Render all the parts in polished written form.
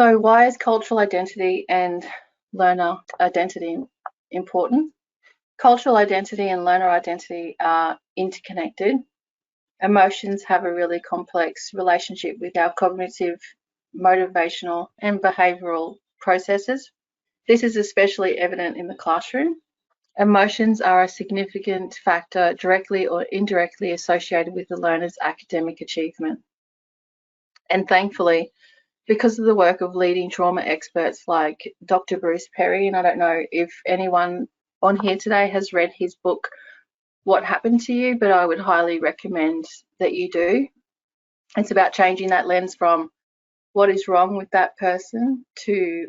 So why is cultural identity and learner identity important? Cultural identity and learner identity are interconnected. Emotions have a really complex relationship with our cognitive, motivational, and behavioural processes. This is especially evident in the classroom. Emotions are a significant factor directly or indirectly associated with the learner's academic achievement. And thankfully, because of the work of leading trauma experts like Dr. Bruce Perry, and I don't know if anyone on here today has read his book, What Happened to You, but I would highly recommend that you do. It's about changing that lens from what is wrong with that person to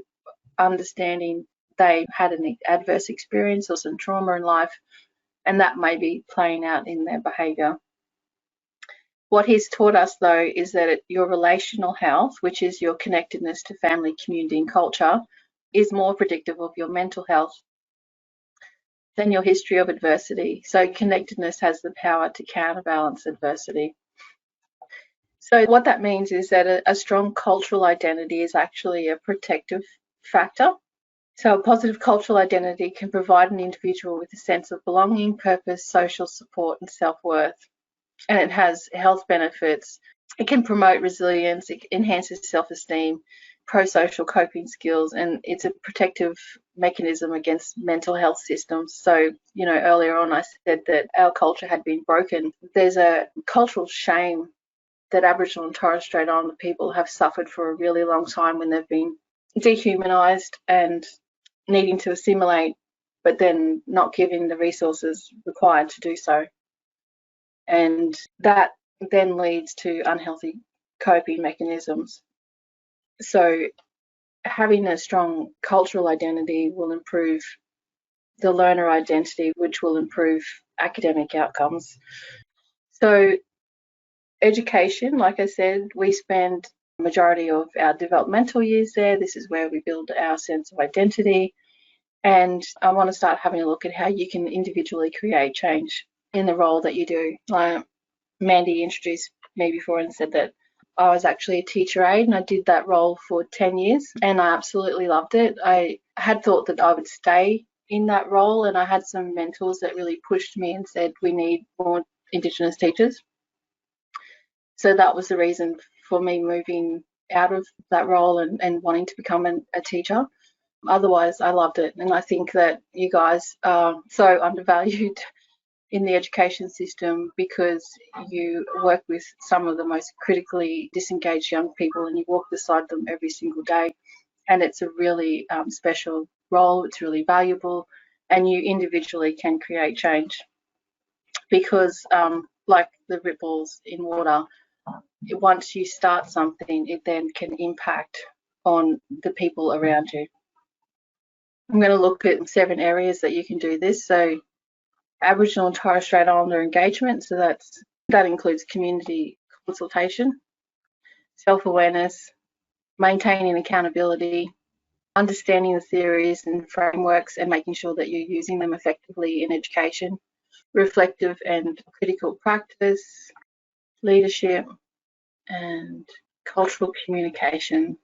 understanding they had an adverse experience or some trauma in life, and that may be playing out in their behaviour. What he's taught us, though, is that your relational health, which is your connectedness to family, community, and culture, is more predictive of your mental health than your history of adversity. So connectedness has the power to counterbalance adversity. So what that means is that a strong cultural identity is actually a protective factor. So a positive cultural identity can provide an individual with a sense of belonging, purpose, social support, and self-worth. And it has health benefits. It can promote resilience, it enhances self-esteem, pro-social coping skills, and it's a protective mechanism against mental health systems. So, earlier on I said that our culture had been broken. There's a cultural shame that Aboriginal and Torres Strait Islander people have suffered for a really long time when they've been dehumanised and needing to assimilate, but then not given the resources required to do so. And that then leads to unhealthy coping mechanisms. So having a strong cultural identity will improve the learner identity, which will improve academic outcomes. So education, like I said, we spend the majority of our developmental years there. This is where we build our sense of identity. And I want to start having a look at how you can individually create change in the role that you do. Mandy introduced me before and said that I was actually a teacher aide, and I did that role for 10 years and I absolutely loved it. I had thought that I would stay in that role, and I had some mentors that really pushed me and said we need more Indigenous teachers. So that was the reason for me moving out of that role and wanting to become a teacher. Otherwise, I loved it, and I think that you guys are so undervalued in the education system because you work with some of the most critically disengaged young people and you walk beside them every single day. And it's a really special role, it's really valuable, and you individually can create change because like the ripples in water, once you start something, it then can impact on the people around you. I'm going to look at 7 areas that you can do this. So Aboriginal and Torres Strait Islander engagement, so that includes community consultation, self-awareness, maintaining accountability, understanding the theories and frameworks and making sure that you're using them effectively in education, reflective and critical practice, leadership, and cultural communication.